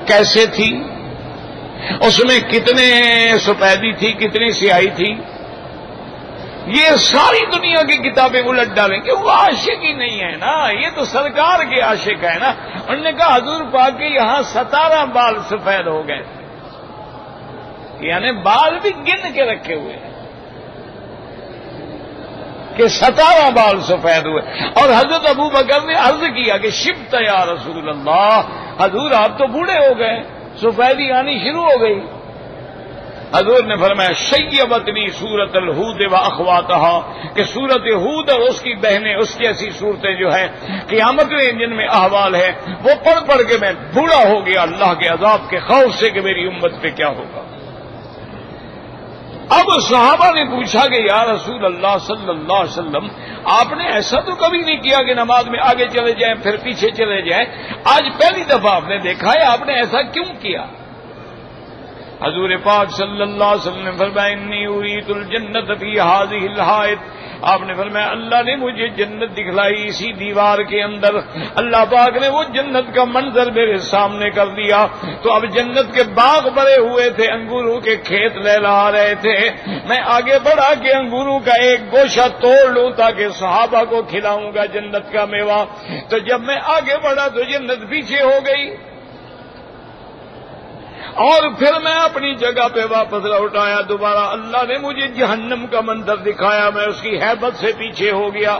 کیسے تھی، اس میں کتنے سفیدی تھی، کتنی سیاہی تھی. یہ ساری دنیا کی کتابیں الٹ ڈالیں کہ وہ عاشق ہی نہیں ہے نا، یہ تو سرکار کے عاشق ہے نا. انہوں نے کہا حضور پاک کے یہاں 17 بال سفید ہو گئے. یعنی بال بھی گن کے رکھے ہوئے ہیں کہ 17 بال سفید ہوئے. اور حضرت ابو بکر نے عرض کیا کہ شبت یا رسول اللہ، حضور آپ تو بوڑھے ہو گئے، سفیدی آنی شروع ہو گئی. حضور نے فرمایا شیبتنی سورت الہود و اخواتہا، کہ سورت ہود اور اس کی بہنیں، اس جیسی صورتیں جو ہیں قیامت میں جن میں احوال ہے، وہ پڑھ پڑھ کے میں بوڑھا ہو گیا اللہ کے عذاب کے خوف سے کہ میری امت پہ کیا ہوگا. اب صحابہ نے پوچھا کہ یا رسول اللہ صلی اللہ علیہ وسلم، آپ نے ایسا تو کبھی نہیں کیا کہ نماز میں آگے چلے جائیں پھر پیچھے چلے جائیں، آج پہلی دفعہ آپ نے دیکھا ہے، آپ نے ایسا کیوں کیا؟ حضور پاک صلی اللہ علیہ وسلم نے فرمایا انی اریت الجنت فی ہذہ الحائط، آپ نے فرمایا اللہ نے مجھے جنت دکھلائی اسی دیوار کے اندر. اللہ پاک نے وہ جنت کا منظر میرے سامنے کر دیا. تو اب جنت کے باغ بڑے ہوئے تھے، انگوروں کے کھیت لہلا رہے تھے. میں آگے بڑھا کے انگوروں کا ایک گوشہ توڑ لوں تاکہ صحابہ کو کھلاؤں گا جنت کا میوہ. تو جب میں آگے بڑھا تو جنت پیچھے ہو گئی، اور پھر میں اپنی جگہ پہ واپس لوٹ آیا. دوبارہ اللہ نے مجھے جہنم کا منظر دکھایا، میں اس کی ہیبت سے پیچھے ہو گیا،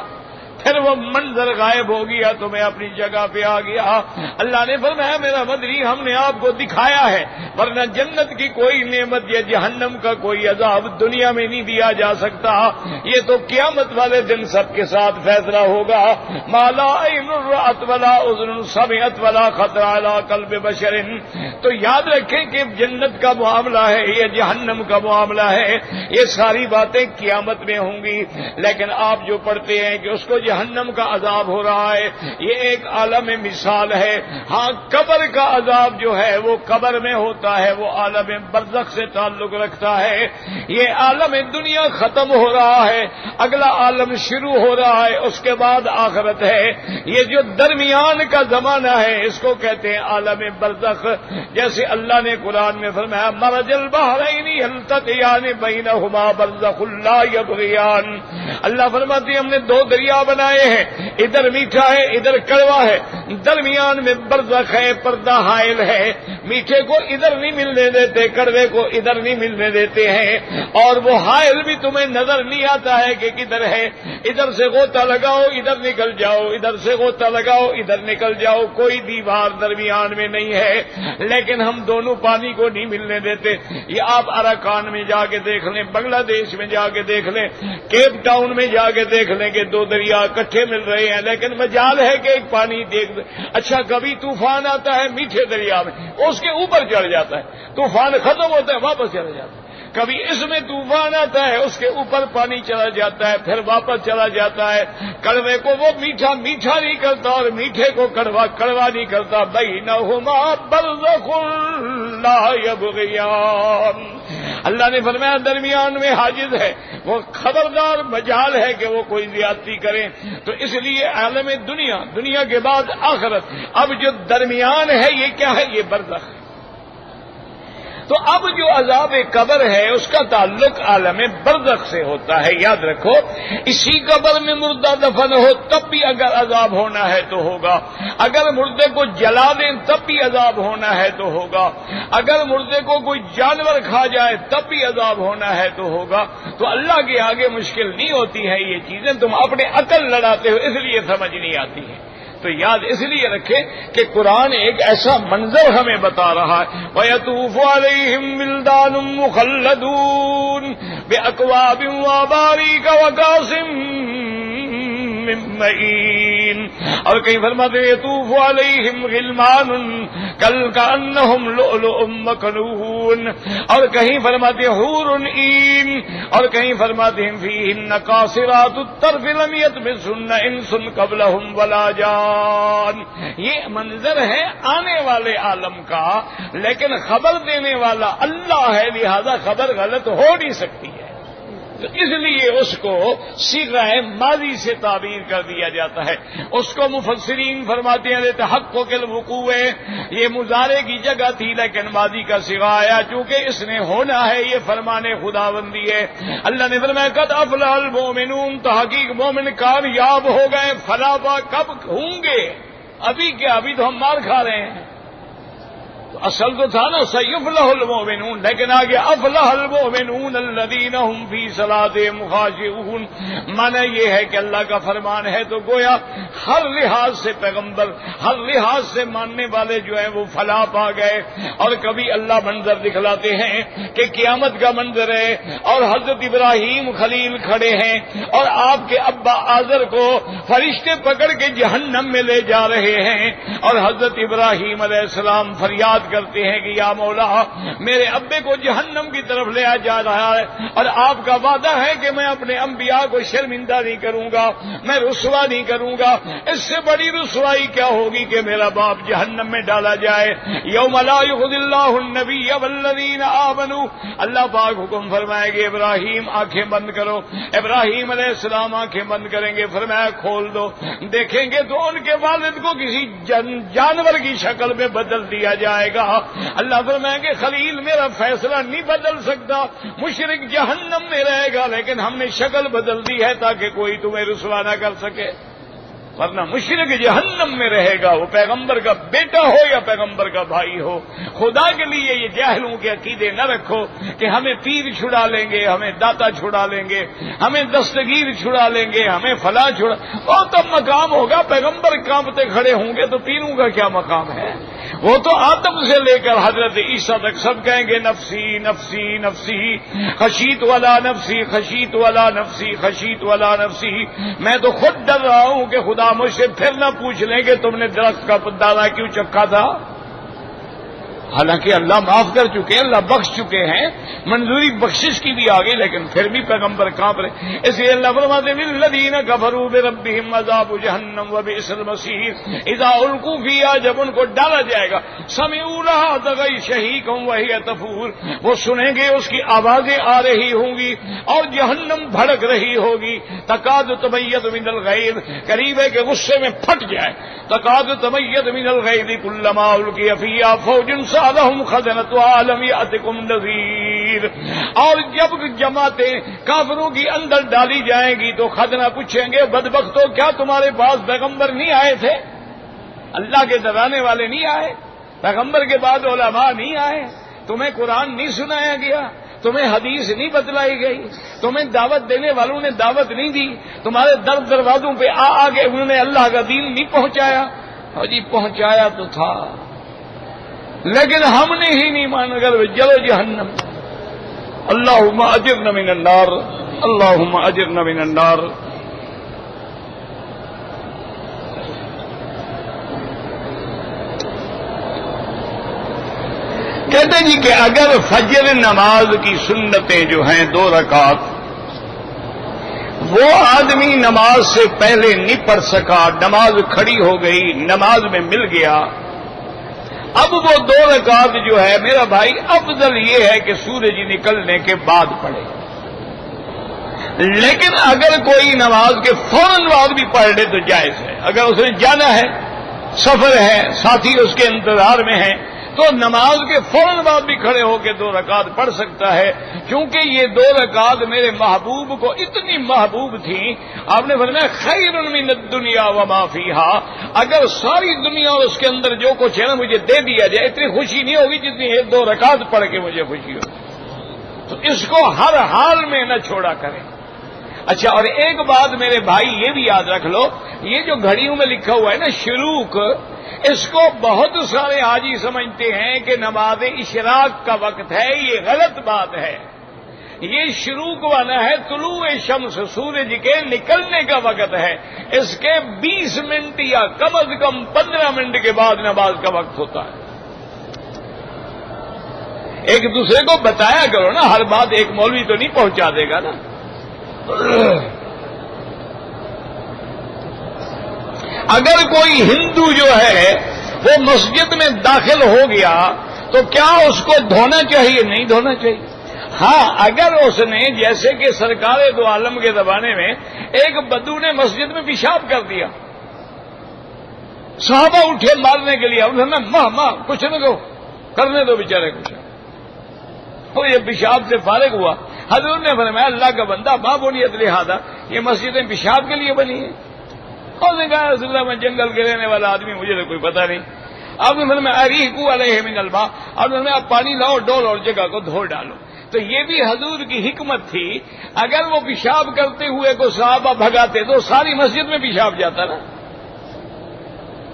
پھر وہ منظر غائب ہو گیا تو میں اپنی جگہ پہ آ گیا. اللہ نے فرمایا میرا مدری ہم نے آپ کو دکھایا ہے، ورنہ جنت کی کوئی نعمت یا جہنم کا کوئی عذاب دنیا میں نہیں دیا جا سکتا، یہ تو قیامت والے دن سب کے ساتھ فیصلہ ہوگا. ما لا عین رأت ولا اذن سمعت ولا خطر علی قلب بشر. تو یاد رکھیں کہ جنت کا معاملہ ہے، یہ جہنم کا معاملہ ہے، یہ ساری باتیں قیامت میں ہوں گی. لیکن آپ جو پڑھتے ہیں کہ اس کو جہنم کا عذاب ہو رہا ہے، یہ ایک عالم مثال ہے. ہاں قبر کا عذاب جو ہے وہ قبر میں ہوتا ہے، وہ عالم برزخ سے تعلق رکھتا ہے. یہ عالم دنیا ختم ہو رہا ہے، اگلا عالم شروع ہو رہا ہے، اس کے بعد آخرت ہے. یہ جو درمیان کا زمانہ ہے اس کو کہتے ہیں عالم برزخ. جیسے اللہ نے قرآن میں فرمایا مرج البحرین یلتقیان بینہما برزخ لا یبغیان. اللہ فرماتے ہیں ہم نے دو دریا بنائے ہیں، ادھر میٹھا ہے ادھر کڑوا ہے، درمیان میں برزخ ہے، پردہ حائل ہے. میٹھے کو ادھر نہیں ملنے دیتے، کڑوے کو ادھر نہیں ملنے دیتے ہیں، اور وہ حائل بھی تمہیں نظر نہیں آتا ہے کہ کدھر ہے. ادھر سے غوطہ لگاؤ ادھر نکل جاؤ، ادھر سے غوطہ لگاؤ ادھر نکل جاؤ، کوئی دیوار درمیان میں نہیں ہے. لیکن ہم دونوں پانی کو نہیں ملنے دیتے. یہ آپ اراکان میں جا کے دیکھ لیں، بنگلہ دیش میں جا کے دیکھ لیں، کیپ ٹاؤن میں جا کے دیکھ لیں کہ دو دریا اکٹھے مل رہے ہیں، لیکن مجال ہے کہ ایک پانی دیکھ دیں. اچھا کبھی طوفان آتا ہے میٹھے دریا میں، اس کے اوپر چڑھ جاتا ہے، طوفان ختم ہوتا ہے واپس چلا جاتا ہے. کبھی اس میں طوفان آتا ہے اس کے اوپر پانی چلا جاتا ہے پھر واپس چلا جاتا ہے. کڑوے کو وہ میٹھا میٹھا نہیں کرتا اور میٹھے کو کڑوا کڑوا نہیں کرتا. بینہما برزخ لا یبغیان. اللہ نے فرمایا درمیان میں حاجز ہے، وہ خبردار مجال ہے کہ وہ کوئی زیادتی کریں. تو اس لیے عالم دنیا کے بعد آخرت، اب جو درمیان ہے یہ کیا ہے؟ یہ برزخ ہے. تو اب جو عذاب قبر ہے اس کا تعلق عالم برزخ سے ہوتا ہے. یاد رکھو اسی قبر میں مردہ دفن ہو تب بھی اگر عذاب ہونا ہے تو ہوگا، اگر مردے کو جلا دیں تب بھی عذاب ہونا ہے تو ہوگا، اگر مردے کو کوئی جانور کھا جائے تب بھی عذاب ہونا ہے تو ہوگا. تو اللہ کے آگے مشکل نہیں ہوتی ہے یہ چیزیں، تم اپنے عقل لڑاتے ہو اس لیے سمجھ نہیں آتی ہیں. تو یاد اس لیے رکھیں کہ قرآن ایک ایسا منظر ہمیں بتا رہا ہے وَيَطُوفُ عَلَيْهِمْ وِلْدَانٌ مُخَلَّدُونَ بِأَكْوَابٍ وَأَبَارِيقَ وَكَأْسٍ مِّن مَّعِينٍ. اور کہیں فرماتے ہیں يَطُوفُ عَلَيْهِمْ غِلْمَانٌ كَأَنَّهُمْ لُؤْلُؤٌ مَّكْنُونٌ. اور کہیں فرماتے ہیں حور عین، اور کہیں فرماتے ہیں فِيهِنَّ قَاصِرَاتُ الطَّرْفِ لَمْ يَطْمِثْهُنَّ إِنسٌ قَبْلَهُمْ ولا جان. یہ منظر ہے آنے والے عالم کا، لیکن خبر دینے والا اللہ ہے، لہذا خبر غلط ہو نہیں سکتی ہے. تو اس لیے اس کو صیغہ ماضی سے تعبیر کر دیا جاتا ہے. اس کو مفسرین فرماتے ہیں تحقق الوقوع، یہ مضارع کی جگہ تھی لیکن ماضی کا صیغہ آیا چونکہ اس نے ہونا ہے، یہ فرمان خداوندی ہے. اللہ نے فرمایا قد افلح المؤمنون، تحقیق مومن کامیاب ہو گئے. فلاح کب ہوں گے؟ ابھی کیا، ابھی تو ہم مار کھا رہے ہیں. تو اصل تو تھا نا سیفلح المؤمنون، لیکن آگے افلح المؤمنون الذین هم فی صلاتهم خاشعون، معنی یہ ہے کہ اللہ کا فرمان ہے تو گویا ہر لحاظ سے پیغمبر، ہر لحاظ سے ماننے والے جو ہیں وہ فلاح پا گئے۔ اور کبھی اللہ منظر دکھلاتے ہیں کہ قیامت کا منظر ہے اور حضرت ابراہیم خلیل کھڑے ہیں اور آپ کے ابا آزر کو فرشتے پکڑ کے جہنم میں لے جا رہے ہیں، اور حضرت ابراہیم علیہ السلام فریاد کرتے ہیں کہ یا مولا میرے ابے کو جہنم کی طرف لے جا رہا ہے، اور آپ کا وعدہ ہے کہ میں اپنے انبیاء کو شرمندہ نہیں کروں گا، میں رسوا نہیں کروں گا۔ اس سے بڑی رسوائی کیا ہوگی کہ میرا باپ جہنم میں ڈالا جائے۔ یوم لا یخزی اللہ النبی والذین آمنوا، اللہ پاک حکم فرمائے گے ابراہیم آنکھیں بند کرو، ابراہیم علیہ السلام آنکھیں بند کریں گے، فرمایا کھول دو، دیکھیں گے تو ان کے والد کو کسی جانور کی شکل میں بدل دیا جائے گا۔ اللہ فرمائے کہ خلیل میرا فیصلہ نہیں بدل سکتا، مشرک جہنم میں رہے گا، لیکن ہم نے شکل بدل دی ہے تاکہ کوئی تمہیں رسوا نہ کر سکے، ورنہ مشرک جہنم میں رہے گا، وہ پیغمبر کا بیٹا ہو یا پیغمبر کا بھائی ہو۔ خدا کے لیے یہ جاہلوں کے عقیدے نہ رکھو کہ ہمیں پیر چھڑا لیں گے، ہمیں داتا چھڑا لیں گے، ہمیں دستگیر چھڑا لیں گے، ہمیں فلاں چھڑا، اور تب مقام ہوگا، پیغمبر کانپتے کھڑے ہوں گے تو پیروں کا کیا مقام ہے؟ وہ تو آدم سے لے کر حضرت عیسیٰ تک سب کہیں گے نفسی نفسی نفسی، خشیت والا نفسی، خشیت والا نفسی، خشیت والا نفسی، میں تو خود ڈر رہا ہوں کہ خدا مجھ سے پھر نہ پوچھ لیں کہ تم نے درخت کا دانا کیوں چکھا تھا۔ حالانکہ اللہ معاف کر چکے ہیں، اللہ بخش چکے ہیں، منظوری بخشش کی بھی آ گئی، لیکن پھر بھی پیغمبر کانپ رہے۔ اس لیے اللہ فرماتے ہیں للذین کفروا بربہم عذاب جہنم وبئس المصیر، اذا القوا فیہا، جب ان کو ڈالا جائے گا، سمعوا لہا تغیظ شہیقا وہی تفور، وہ سنیں گے اس کی آوازیں آ رہی ہوں گی اور جہنم بھڑک رہی ہوگی، تکاد تمیز من الغیظ، قریب ہے کہ غصے میں پھٹ جائے، تکاد تمیز من الغیظ کلما القی فیہا فوج سألهم خزنتها ألم يأتكم نذیر، اور جب جماعتیں کافروں کی اندر ڈالی جائیں گی تو خزنہ پوچھیں گے بدبختوں کیا تمہارے پاس پیغمبر نہیں آئے تھے؟ اللہ کے ڈرانے والے نہیں آئے؟ پیغمبر کے بعد علماء نہیں آئے؟ تمہیں قرآن نہیں سنایا گیا؟ تمہیں حدیث نہیں بتلائی گئی؟ تمہیں دعوت دینے والوں نے دعوت نہیں دی؟ تمہارے دروازوں پہ آ کے انہوں نے اللہ کا دین نہیں پہنچایا؟ اور جی پہنچایا تو تھا، لیکن ہم نے ہی نہیں مان کر چلو جہنم۔ اللہم اجرنا من النار، اللہم اجرنا من النار۔ کہتے جی کہ اگر فجر نماز کی سنتیں جو ہیں 2 رکعت، وہ آدمی نماز سے پہلے نہیں پڑھ سکا، نماز کھڑی ہو گئی، نماز میں مل گیا، اب وہ 2 رکعت جو ہے میرا بھائی افضل یہ ہے کہ سورج نکلنے کے بعد پڑھے، لیکن اگر کوئی نماز کے فوراً بعد بھی پڑھ لے تو جائز ہے۔ اگر اس نے جانا ہے، سفر ہے، ساتھی اس کے انتظار میں ہیں، تو نماز کے فوراً بعد بھی کھڑے ہو کے 2 رکعت پڑھ سکتا ہے، کیونکہ یہ 2 رکعت میرے محبوب کو اتنی محبوب تھی، آپ نے فرمایا خیر من الدنیا وما فیہا، اگر ساری دنیا اور اس کے اندر جو کچھ ہے نا مجھے دے دیا جائے، اتنی خوشی نہیں ہوگی جتنی 2 رکعت پڑھ کے مجھے خوشی ہوگی، تو اس کو ہر حال میں نہ چھوڑا کریں۔ اچھا، اور ایک بات میرے بھائی یہ بھی یاد رکھ لو، یہ جو گھڑیوں میں لکھا ہوا ہے نا شروق، اس کو بہت سارے حاجی سمجھتے ہیں کہ نماز اشراق کا وقت ہے، یہ غلط بات ہے۔ یہ شروق والا ہے طلوع شمس، سورج کے نکلنے کا وقت ہے، اس کے 20 منٹ یا کم از کم 15 منٹ کے بعد نماز کا وقت ہوتا ہے۔ ایک دوسرے کو بتایا کرو نا، ہر بات ایک مولوی تو نہیں پہنچا دے گا نا۔ اگر کوئی ہندو جو ہے وہ مسجد میں داخل ہو گیا تو کیا اس کو دھونا چاہیے؟ نہیں دھونا چاہیے۔ ہاں، اگر اس نے جیسے کہ سرکار دو عالم کے زمانے میں ایک بدو نے مسجد میں پیشاب کر دیا، صحابہ اٹھے مارنے کے لیے، انہوں نے ماں کچھ نہ دو، کرنے دو بیچارے کچھ۔ وہ یہ پیشاب سے فارغ ہوا، حضور نے فرمایا اللہ کا بندہ ماں بنیت لہذا، یہ مسجدیں پیشاب کے لیے بنی ہیں؟ اور نے کہا رسول اللہ میں جنگل کے رہنے والا آدمی، مجھے تو کوئی پتہ نہیں۔ اب میں اریحو علیہ من الماء، اب آپ پانی لاؤ ڈول اور جگہ کو دھو ڈالو۔ تو یہ بھی حضور کی حکمت تھی، اگر وہ پیشاب کرتے ہوئے کو صحابہ بھگاتے تو ساری مسجد میں پیشاب جاتا نا۔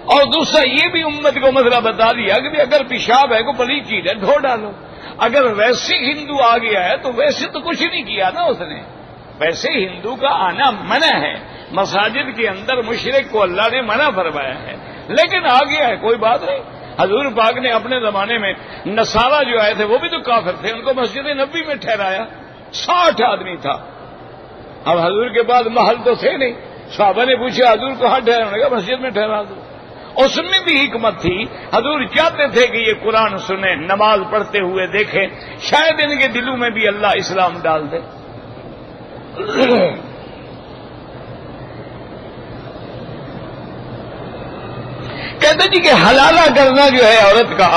اور دوسرا یہ بھی امت کو مسئلہ بتا دیا کہ اگر پیشاب ہے کوئی بڑی چیز ہے دھو ڈالو۔ اگر ویسے ہندو آ گیا ہے تو ویسے تو کچھ نہیں کیا نا اس نے، ویسے ہندو کا آنا منع ہے، مساجد کے اندر مشرک کو اللہ نے منع فرمایا ہے، لیکن آ گیا ہے کوئی بات نہیں۔ حضور پاک نے اپنے زمانے میں نصارہ جو آئے تھے وہ بھی تو کافر تھے، ان کو مسجد نبی میں ٹھہرایا، 60 آدمی تھا۔ اب حضور کے بعد محل تو تھے نہیں، صحابہ نے پوچھا حضور کہاں ٹھہرانے کا؟ مسجد میں ٹھہرا دو۔ اس میں بھی حکمت تھی، حضور چاہتے تھے کہ یہ قرآن سنیں، نماز پڑھتے ہوئے دیکھیں، شاید ان کے دلوں میں بھی اللہ اسلام ڈال دے۔ کہتے جی کہ حلالہ کرنا جو ہے عورت کا،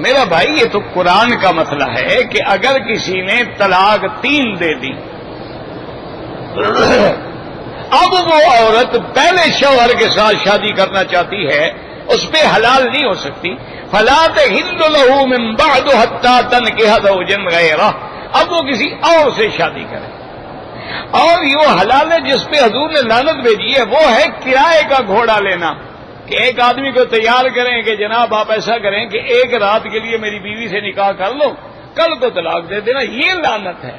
میرا بھائی یہ تو قرآن کا مسئلہ ہے کہ اگر کسی نے طلاق 3 دے دی، اب وہ عورت پہلے شوہر کے ساتھ شادی کرنا چاہتی ہے، اس پہ حلال نہیں ہو سکتی۔ فَلَا تَحِلُّ لَهُ مِن بَعْدُ حَتَّىٰ تَنكِحَ زَوْجًا غَيْرَهُ، اب وہ کسی اور سے شادی کرے۔ اور یہ وہ حلال ہے جس پہ حضور نے لعنت بھیجی ہے، وہ ہے کرائے کا گھوڑا لینا، کہ ایک آدمی کو تیار کریں کہ جناب آپ ایسا کریں کہ ایک رات کے لیے میری بیوی سے نکاح کر لو، کل کو طلاق دے دینا، یہ لعنت ہے۔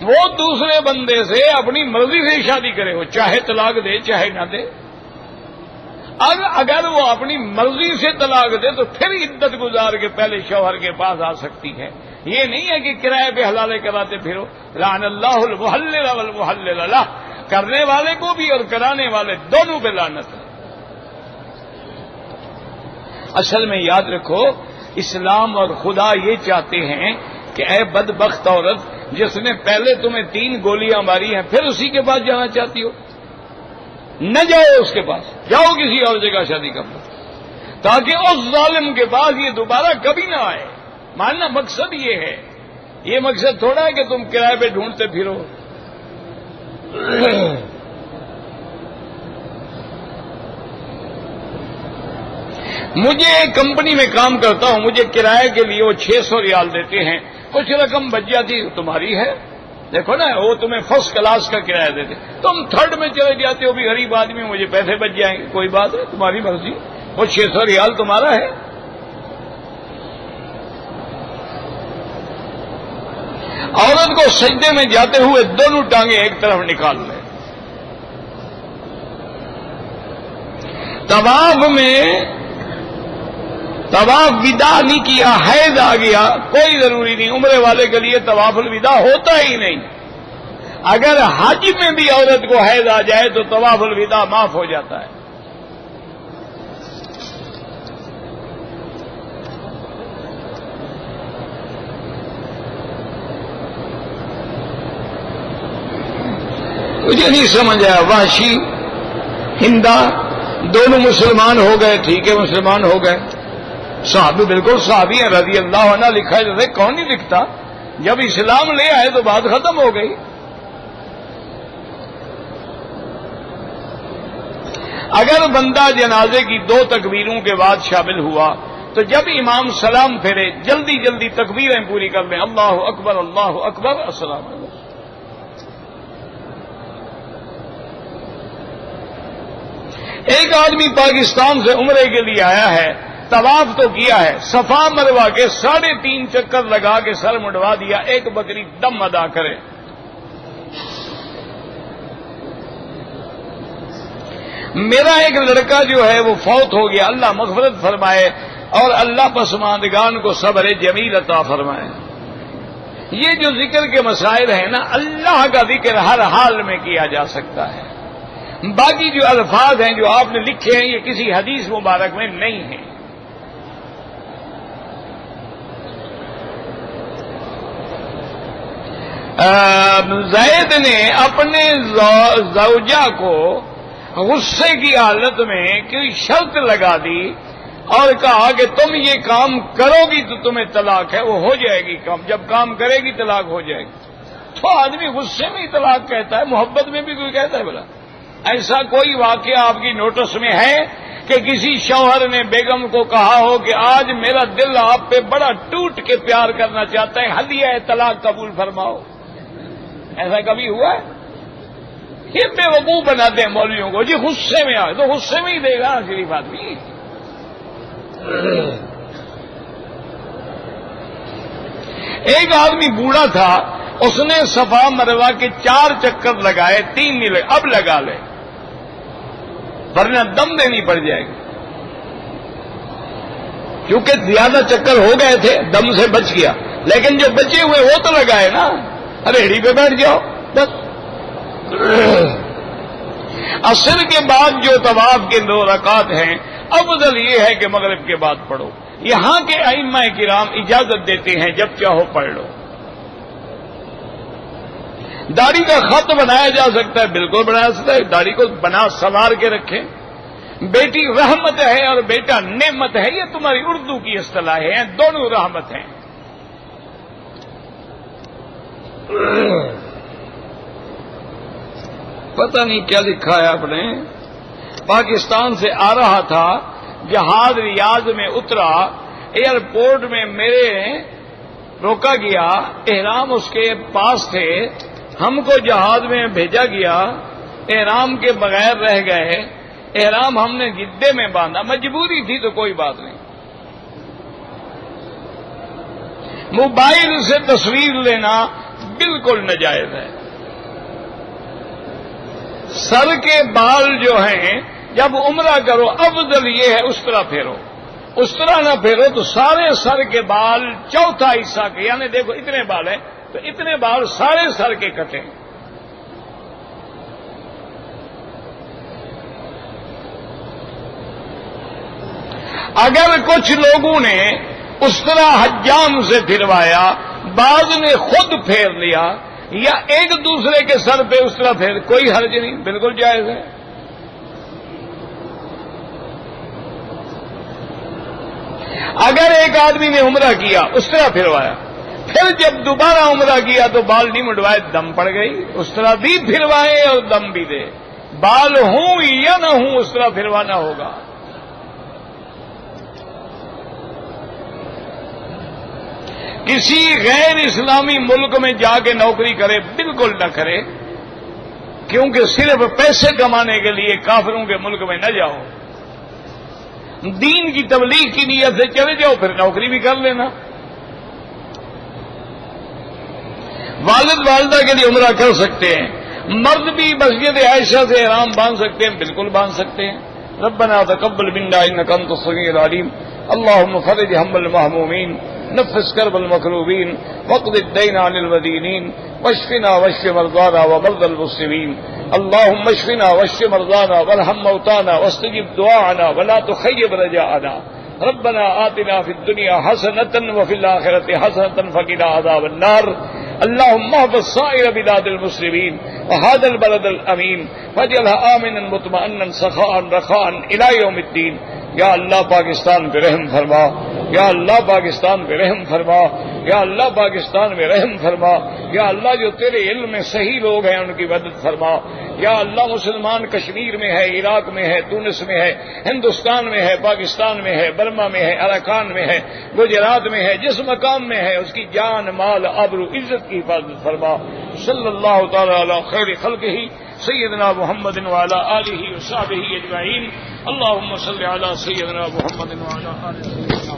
وہ دوسرے بندے سے اپنی مرضی سے شادی کرے، وہ چاہے طلاق دے چاہے نہ دے۔ اگر وہ اپنی مرضی سے طلاق دے تو پھر عدت گزار کے پہلے شوہر کے پاس آ سکتی ہے، یہ نہیں ہے کہ کرائے پہ حلالے کراتے پھرو۔ لعن اللہ المحلل والمحلل لہ، کرنے والے کو بھی اور کرانے والے دونوں پہ لعنت ہے۔ اصل میں یاد رکھو، اسلام اور خدا یہ چاہتے ہیں کہ اے بدبخت عورت جس نے پہلے تمہیں 3 گولیاں ماری ہیں پھر اسی کے پاس جانا چاہتی ہو، نہ جاؤ اس کے پاس، جاؤ کسی اور جگہ شادی کر لو، تاکہ اس ظالم کے پاس یہ دوبارہ کبھی نہ آئے۔ ماننا مقصد یہ ہے، یہ مقصد تھوڑا ہے کہ تم کرائے پہ ڈھونڈتے پھرو۔ مجھے ایک کمپنی میں کام کرتا ہوں، مجھے کرائے کے لیے وہ 600 ریال دیتے ہیں، کچھ رقم بچ جاتی تمہاری ہے، دیکھو نا وہ تمہیں فرسٹ کلاس کا کرایہ دیتے، تم 3rd میں چلے جاتے ہو، بھی غریب آدمی مجھے پیسے بچ جائیں گے، کوئی بات نہیں، تمہاری مرضی، وہ 600 ریال تمہارا ہے۔ عورت کو سجدے میں جاتے ہوئے دونوں ٹانگیں ایک طرف نکال لیں، طواف وداع نہیں کیا، حیض آ گیا، کوئی ضروری نہیں، عمرے والے کے لیے طواف الوداع ہوتا ہی نہیں۔ اگر حج میں بھی عورت کو حیض آ جائے تو طواف الوداع معاف ہو جاتا ہے۔ مجھے نہیں سمجھ آیا، وحشی ہندا دونوں مسلمان ہو گئے، ٹھیک ہے مسلمان ہو گئے، صحابی بالکل صحابی ہیں رضی اللہ عنہ لکھا ہے، جیسے کون نہیں لکھتا، جب اسلام لے آئے تو بات ختم ہو گئی۔ اگر بندہ جنازے کی 2 تکبیروں کے بعد شامل ہوا تو جب امام سلام پھیرے جلدی جلدی تکبیریں پوری کر لیں، اللہ اکبر اللہ اکبر السلام علیکم۔ ایک آدمی پاکستان سے عمرے کے لیے آیا ہے، طواف تو کیا ہے، صفا مروا کے 3.5 چکر لگا کے سر مڈوا دیا، ایک بکری دم ادا کرے۔ میرا ایک لڑکا جو ہے وہ فوت ہو گیا، اللہ مغفرت فرمائے اور اللہ پسماندگان کو صبر جمیل عطا فرمائے۔ یہ جو ذکر کے مسائل ہیں نا، اللہ کا ذکر ہر حال میں کیا جا سکتا ہے، باقی جو الفاظ ہیں جو آپ نے لکھے ہیں یہ کسی حدیث مبارک میں نہیں ہیں۔ زید نے اپنے زوجہ کو غصے کی حالت میں کوئی شرط لگا دی اور کہا کہ تم یہ کام کرو گی تو تمہیں طلاق ہے، وہ ہو جائے گی کام، جب کام کرے گی طلاق ہو جائے گی۔ تو آدمی غصے میں ہی طلاق کہتا ہے، محبت میں بھی کوئی کہتا ہے بلا؟ ایسا کوئی واقعہ آپ کی نوٹس میں ہے کہ کسی شوہر نے بیگم کو کہا ہو کہ آج میرا دل آپ پہ بڑا ٹوٹ کے پیار کرنا چاہتا ہے، ہدیہ طلاق قبول فرماؤ؟ ایسا کبھی ہوا ہے؟ یہ بے وقوف بناتے ہیں مولویوں کو، جی غصے میں آئے تو غصے میں ہی دے گا شریف آدمی۔ ایک آدمی بوڑھا تھا، اس نے صفا مروا کے 4 چکر لگائے، 3 نہیں لگے، اب لگا لے ورنہ دم دینی پڑ جائے گی، کیونکہ زیادہ چکر ہو گئے تھے، دم سے بچ گیا، لیکن جو بچے ہوئے وہ تو لگائے نا، ریڑھی پہ بیٹھ جاؤ بس۔ عصر کے بعد جو طواف کے 2 رکعت ہیں، افضل یہ ہے کہ مغرب کے بعد پڑھو۔ یہاں کے ائمہ کرام اجازت دیتے ہیں جب چاہو پڑھ لو۔ داڑھی کا خط بنایا جا سکتا ہے، بالکل بنایا سکتا ہے، داڑھی کو بنا سنوار کے رکھیں۔ بیٹی رحمت ہے اور بیٹا نعمت ہے، یہ تمہاری اردو کی اصطلاح ہے، دونوں رحمت ہیں۔ پتہ نہیں کیا لکھا ہے آپ نے، پاکستان سے آ رہا تھا، جہاز ریاض میں اترا، ایئرپورٹ میں میرے روکا گیا، احرام اس کے پاس تھے، ہم کو جہاز میں بھیجا گیا، احرام کے بغیر رہ گئے، احرام ہم نے جدے میں باندھا، مجبوری تھی تو کوئی بات نہیں۔ موبائل سے تصویر لینا بالکل ناجائز ہے۔ سر کے بال جو ہیں جب عمرہ کرو افضل یہ ہے اس طرح پھیرو، اس طرح نہ پھیرو تو سارے سر کے بال چوتھا حصہ کے، یعنی دیکھو اتنے بال ہیں تو اتنے بال سارے سر کے کٹیں۔ اگر کچھ لوگوں نے اس طرح حجام سے پھروایا، بعض نے خود پھیر لیا یا ایک دوسرے کے سر پہ اس طرح پھیر، کوئی حرج نہیں، بالکل جائز ہے۔ اگر ایک آدمی نے عمرہ کیا اس طرح پھروایا، پھر جب دوبارہ عمرہ کیا تو بال نہیں منڈوائے، دم پڑ گئی، اس طرح بھی پھروائے اور دم بھی دے، بال ہوں یا نہ ہوں اس طرح پھروانا ہوگا۔ کسی غیر اسلامی ملک میں جا کے نوکری کرے بالکل نہ کرے، کیونکہ صرف پیسے کمانے کے لیے کافروں کے ملک میں نہ جاؤ، دین کی تبلیغ کی نیت سے چلے جاؤ، پھر نوکری بھی کر لینا۔ والد والدہ کے لیے عمرہ کر سکتے ہیں، مرد بھی مسجد عائشہ سے احرام باندھ سکتے ہیں، بالکل باندھ سکتے ہیں۔ ربنا تقبل منا انك انت السميع العليم اللهم فرج هم المهمومين نفس كرب المكروبين واقض الدين عن المدينين واشفنا واشف مرضانا ومرضى المسلمين اللهم اشفنا واشف مرضانا وارحم موتانا واستجب دعاءنا ولا تخيب رجاءنا ربنا آتنا في الدنيا حسنة وفي الآخرة حسنة وقنا عذاب النار اللهم احفظ سائر بلاد المسلمين وهذا البلد الأمين واجعلها آمنا مطمئنا سخاء رخاء إلى يوم الدين۔ یا اللہ پاکستان پہ رحم فرما، یا اللہ پاکستان پہ رحم فرما، یا اللہ پاکستان میں رحم فرما، یا اللہ جو تیرے علم میں صحیح لوگ ہیں ان کی مدد فرما، یا اللہ مسلمان کشمیر میں ہے، عراق میں ہے، تونس میں ہے، ہندوستان میں ہے، پاکستان میں ہے، برما میں ہے، اراکان میں ہے، گجرات میں ہے، جس مقام میں ہے اس کی جان مال آبرو عزت کی حفاظت فرما۔ صلی اللہ تعالی علی خیر خلقہ سیدنا محمد وعلی آلہ وصحبہ اجمعین۔ اللهم صل على سيدنا محمد وعلى آله وصحبه